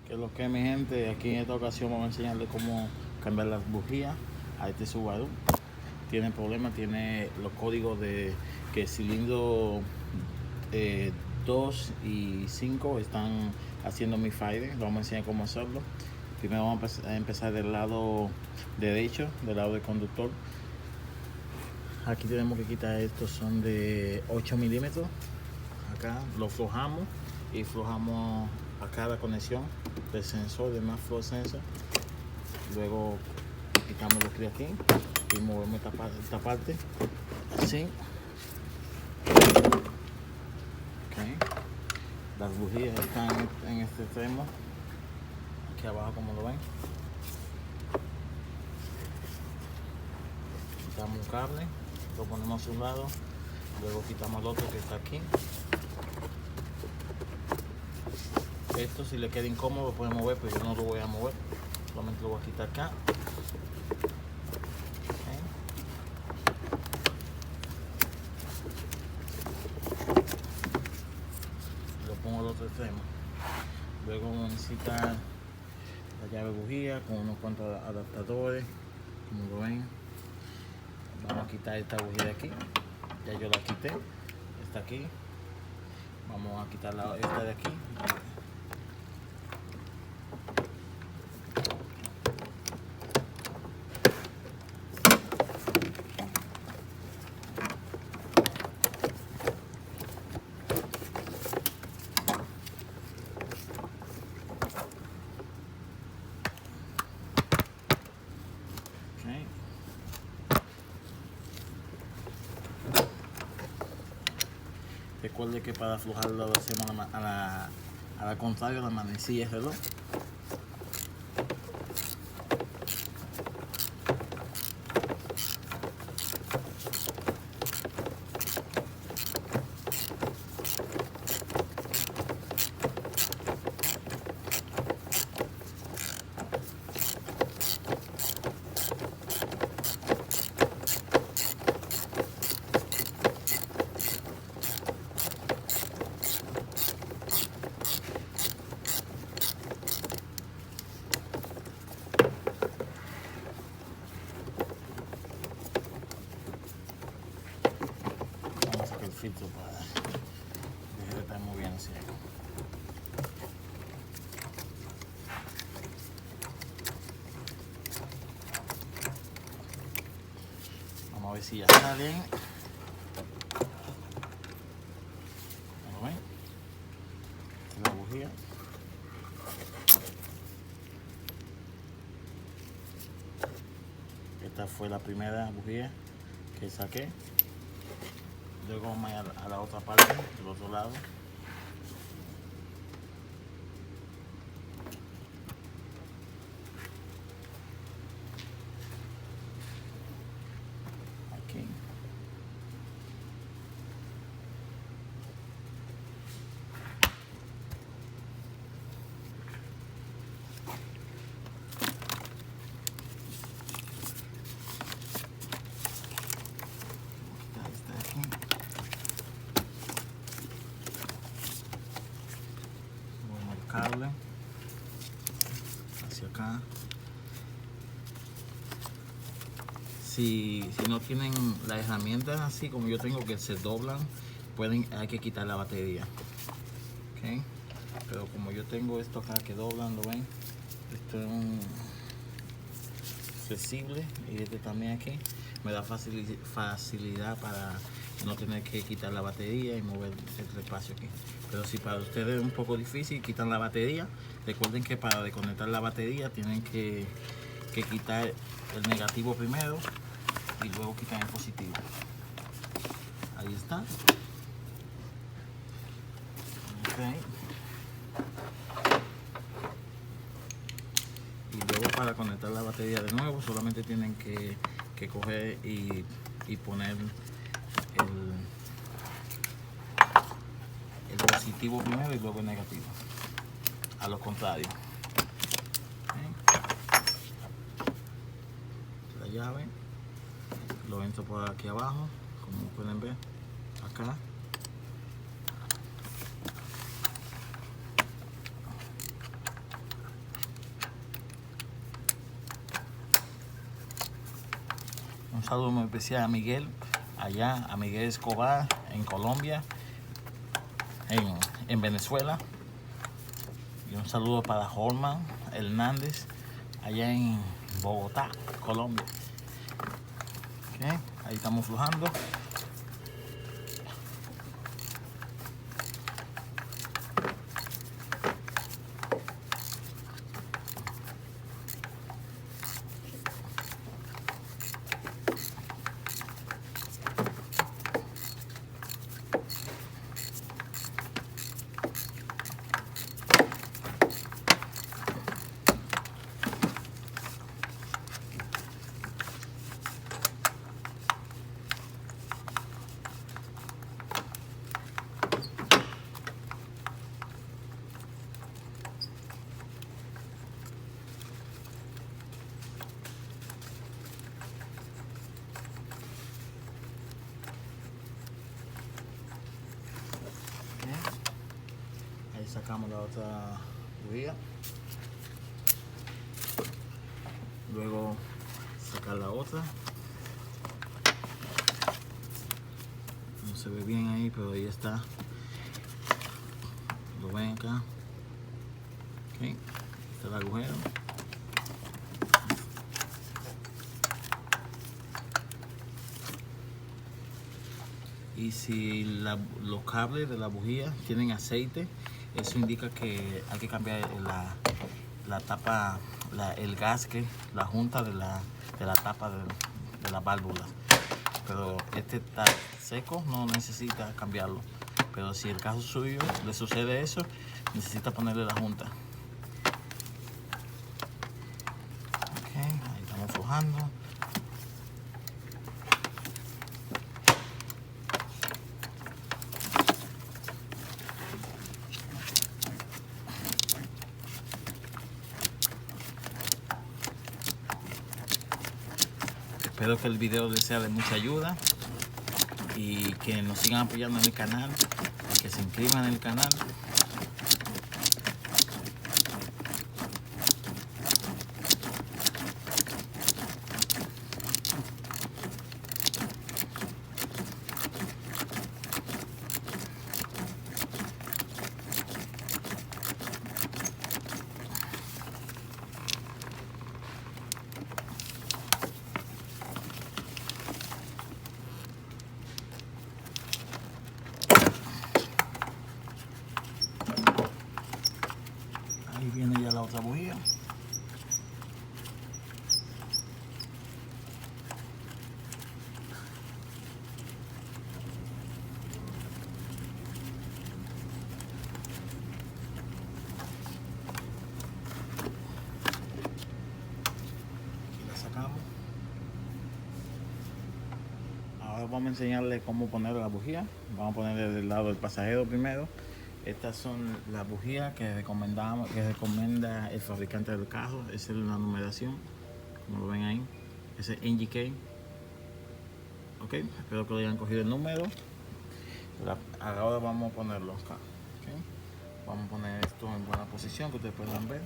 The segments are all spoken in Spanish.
Que lo que mi gente, aquí en esta ocasión vamos a enseñarles cómo cambiar las bujías a este Subaru. Tiene problemas, tiene los códigos de que el cilindro 2 y 5 están haciendo mi fire. Vamos a enseñar cómo hacerlo. Primero vamos a empezar del lado derecho, del lado del conductor. Aquí tenemos que quitar estos, son de 8 milímetros. Acá lo aflojamos y aflojamos acá la conexión del sensor, del más flow sensor. Luego quitamos los clips aquí y movemos esta parte así. Okay. Las bujías están en este extremo, aquí abajo, como lo ven. Quitamos un cable, lo ponemos a un lado, luego quitamos el otro que está aquí. Esto, si le queda incómodo, lo puede mover, pero yo no lo voy a mover, solamente lo voy a quitar acá. Okay. Lo pongo al otro extremo. Luego necesita la llave bujía con unos cuantos adaptadores, como lo ven. Vamos a quitar esta bujía de aquí, ya yo la quité, está aquí. Vamos a quitar esta de aquí. Okay. Recuerde que para aflojarlo lo hacemos a la contraria, la manecilla del reloj. Vamos a sacar el filtro para dejar de estar moviendo así. Vamos a ver si ya salen. ¿Lo ven? Esta es la bujía. Esta fue la primera bujía que saqué. Luego vamos a la otra parte, del otro lado. Aquí. Cable hacia acá. Si no tienen las herramientas así como yo tengo, que se doblan, hay que quitar la batería. Okay. Pero como yo tengo esto acá que doblan, lo ven, esto es un flexible, y este también aquí me da facilidad para no tener que quitar la batería y mover el espacio aquí. Pero si para ustedes es un poco difícil, quitan la batería. Recuerden que para desconectar la batería tienen que quitar el negativo primero y luego quitar el positivo. Ahí está. Okay. Y luego, para conectar la batería de nuevo, solamente tienen que coger y poner el positivo primero y luego el negativo, a lo contrario. Okay. La llave lo entro por aquí abajo, como pueden ver acá. saludo muy especial a Miguel, allá, a Miguel Escobar, en Colombia, en Venezuela. Y un saludo para Holman Hernández, allá en Bogotá, Colombia. Okay, ahí estamos flujando. Ahí sacamos la otra bujía. Luego sacar la otra. No se ve bien ahí, pero ahí está. Lo ven acá. Okay. Está el agujero. Y si los cables de la bujía tienen aceite, eso indica que hay que cambiar la tapa, el gasque, la junta de la tapa de la válvula. Pero este está seco, no necesita cambiarlo. Pero si el caso suyo le sucede eso, necesita ponerle la junta. Ok, ahí estamos flojando. Espero que el video les sea de mucha ayuda y que nos sigan apoyando en el canal, y que se inscriban en el canal. Ahí viene ya la otra bujía. Aquí la sacamos. Ahora vamos a enseñarles cómo poner la bujía. Vamos a ponerle del lado del pasajero primero. Estas son las bujías que recomienda el fabricante del carro. Esa es la numeración, como lo ven ahí. Ese es NGK. Ok, espero que lo hayan cogido el número. Ahora vamos a ponerlo acá. Okay. Vamos a poner esto en buena posición que ustedes puedan ver.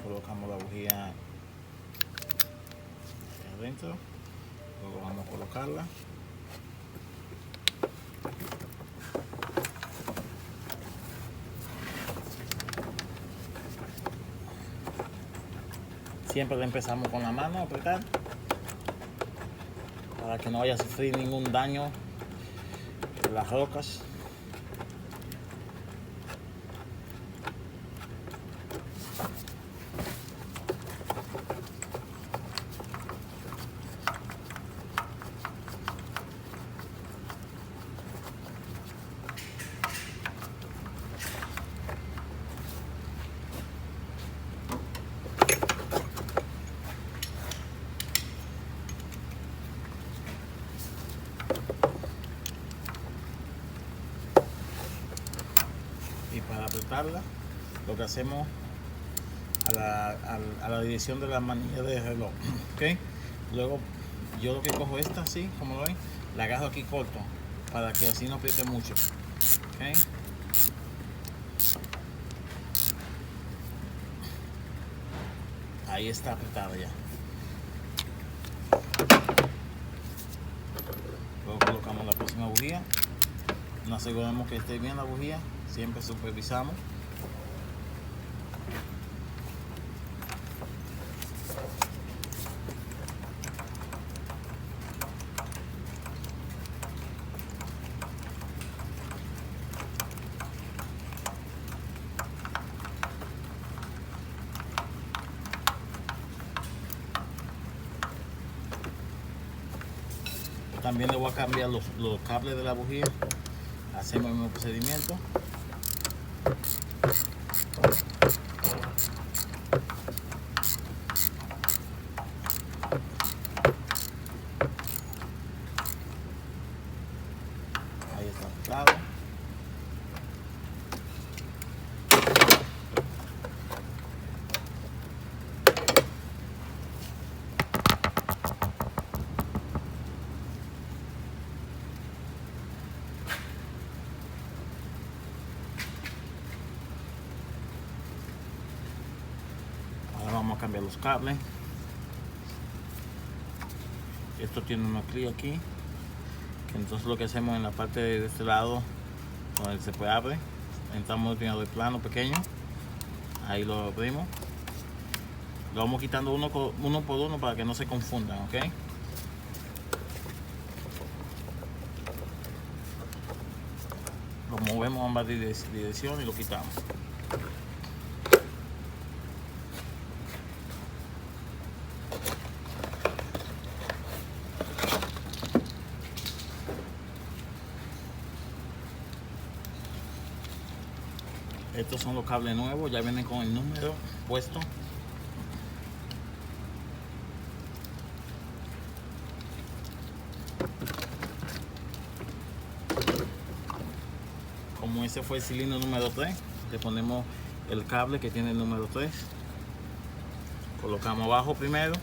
Colocamos la bujía adentro, luego vamos a colocarla. Siempre empezamos con la mano a apretar para que no vaya a sufrir ningún daño de las rocas. Y para apretarla, lo que hacemos, a la dirección de la manilla de reloj. ¿Ok? Luego yo lo que cojo esta así, como lo ven, la agarro aquí corto para que así no apriete mucho. ¿Ok? Ahí está apretada ya. Luego colocamos la próxima bujía. Nos aseguramos que esté bien la bujía. Siempre supervisamos. También le voy a cambiar los cables de la bujía. Hacemos el mismo procedimiento. Ahí está claro. Vamos a cambiar los cables. Esto tiene unos clics aquí, que entonces lo que hacemos en la parte de este lado donde se puede abrir, entramos en el plano pequeño, ahí lo abrimos, lo vamos quitando uno por uno para que no se confundan, ¿ok? Lo movemos a ambas direcciones y lo quitamos. Estos son los cables nuevos, ya vienen con el número puesto. Como ese fue el cilindro número 3, le ponemos el cable que tiene el número 3. Colocamos abajo primero.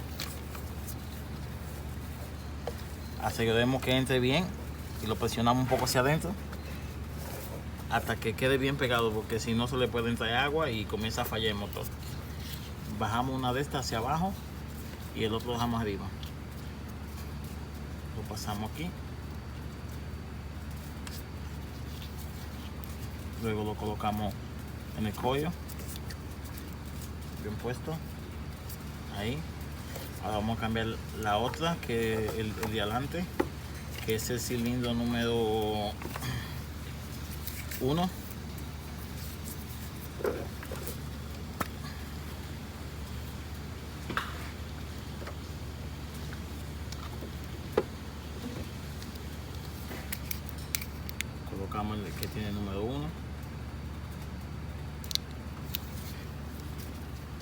Aseguremos que entre bien y lo presionamos un poco hacia adentro hasta que quede bien pegado, porque si no se le puede entrar agua y comienza a fallar el motor. Bajamos una de estas hacia abajo y el otro lo dejamos arriba. Lo pasamos aquí. Luego lo colocamos en el cuello, bien puesto. Ahí. Ahora vamos a cambiar la otra, que el de adelante, que es el cilindro número 1. Colocamos el que tiene el número 1.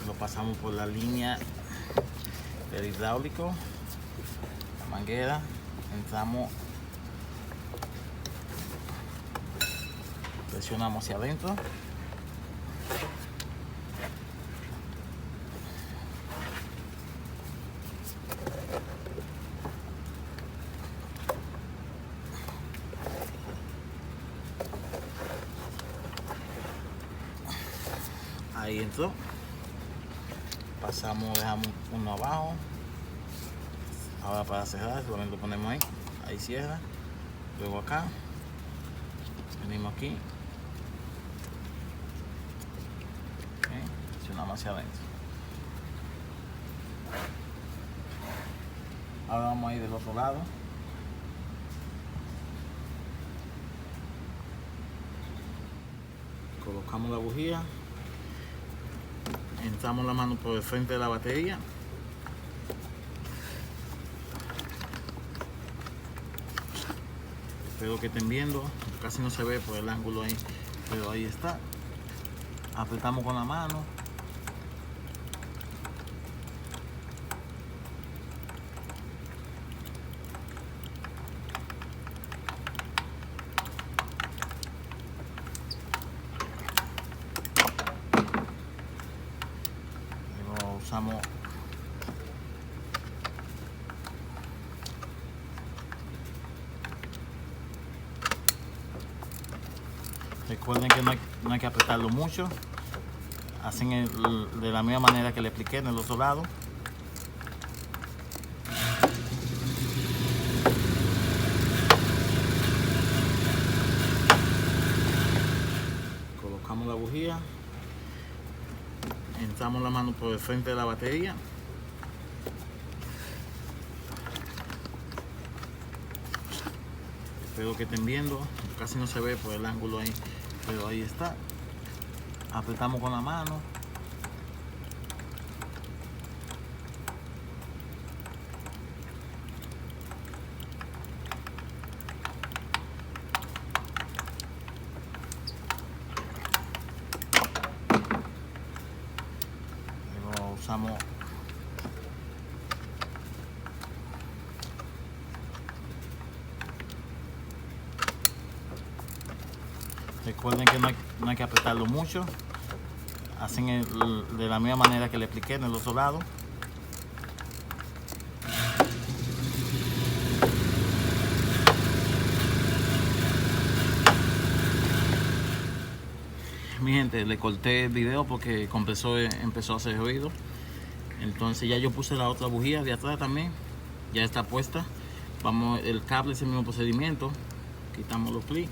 Lo pasamos por la línea del hidráulico, la manguera, entramos, presionamos hacia adentro. Ahí entró. Pasamos, dejamos uno abajo. Ahora para cerrar, solamente lo ponemos ahí. Ahí cierra. Luego acá. Venimos aquí. Okay. Presionamos hacia adentro. Ahora vamos a ir del otro lado. Colocamos la bujía. Entramos la mano por el frente de la batería. Espero que estén viendo, casi no se ve por el ángulo ahí, pero ahí está. Apretamos con la mano. usamos recuerden que no hay que apretarlo mucho. Hacen de la misma manera que le expliqué en el otro lado. Colocamos la bujía, entramos la mano por el frente de la batería. Espero que estén viendo, casi no se ve por el ángulo ahí, pero ahí está. Apretamos con la mano. Luego usamos recuerden que no hay que apretarlo mucho. Hacen de la misma manera que le expliqué en el otro lado. Mi gente, le corté el video porque empezó a hacer ruido. Entonces ya yo puse la otra bujía de atrás también. Ya está puesta. Vamos, el cable es el mismo procedimiento. Quitamos los clics.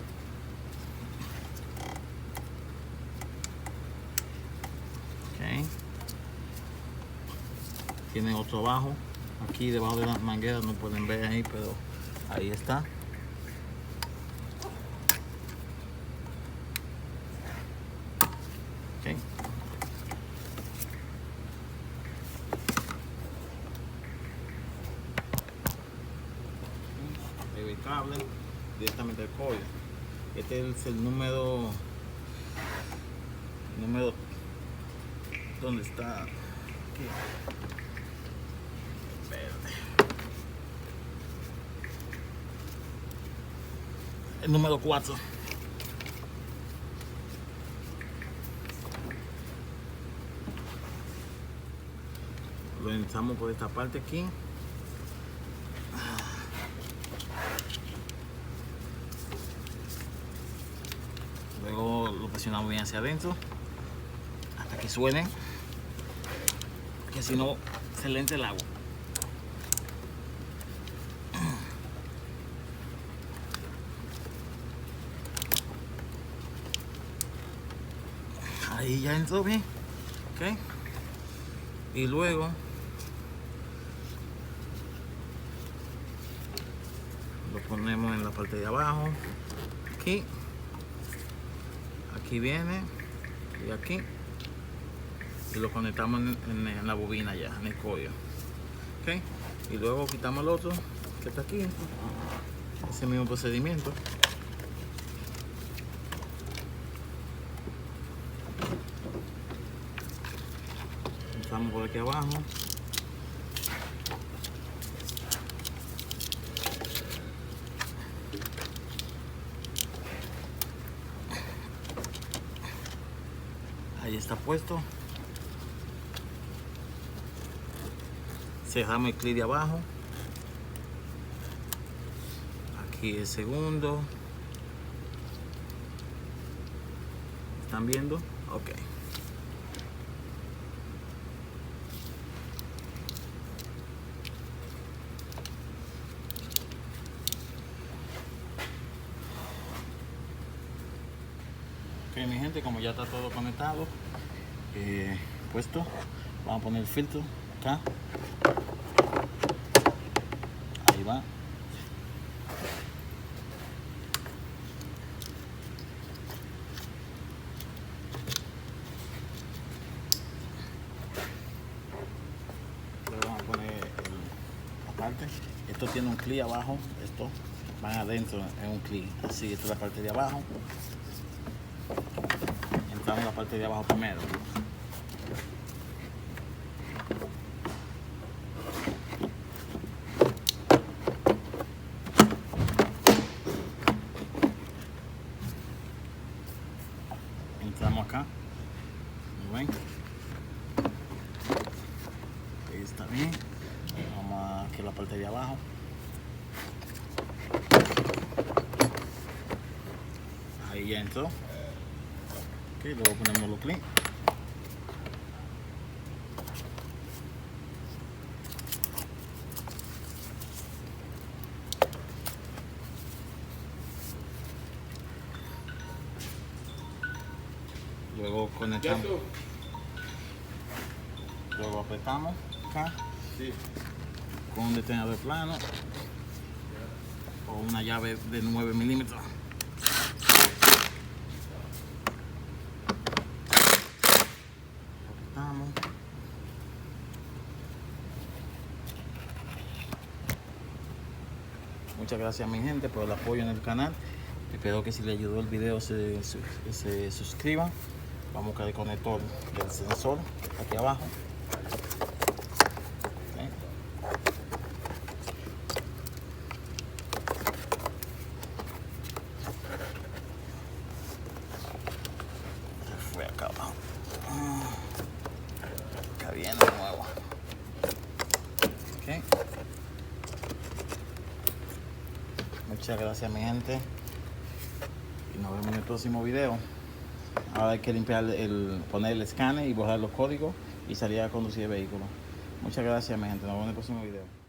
Tiene otro abajo, aquí debajo de las mangueras, no pueden ver ahí, pero ahí está. Okay. El cable directamente al coil. Este es el número ¿dónde está? Aquí. El número 4. Lo entramos por esta parte aquí. Luego lo presionamos bien hacia adentro hasta que suene, que si no se le entra el agua. Ahí ya entró bien, ok. Y luego lo ponemos en la parte de abajo, aquí viene y aquí, y lo conectamos en la bobina ya, en el coil, ok. Y luego quitamos el otro que está aquí, ese mismo procedimiento. Estamos por aquí abajo. Ahí está puesto. Cerramos el clip de abajo. Aquí el segundo. ¿Están viendo? Ok. Ok, mi gente, como ya está todo conectado, puesto, vamos a poner el filtro acá. Ahí va. Le vamos a poner aparte. Esto tiene un clip abajo, esto van adentro en un clip. Así, esta es la parte de abajo. Entramos en la parte de abajo primero. Entramos acá. ¿Lo ven? Ahí está bien. Vamos aquí a la parte de abajo. Ahí ya entró. Ok, luego ponemos los clips. Luego conectamos. Luego apretamos acá con un detenedor plano o una llave de 9 milímetros. Apretamos. Muchas gracias mi gente por el apoyo en el canal. Espero que si les ayudó el video se suscriban. Vamos a buscar el conector del sensor aquí abajo. Fue acá abajo. Acá viene de nuevo. Okay. Muchas gracias mi gente. Y nos vemos en el próximo video. Ahora hay que limpiar poner el escáner y borrar los códigos y salir a conducir el vehículo. Muchas gracias mi gente. Nos vemos en el próximo video.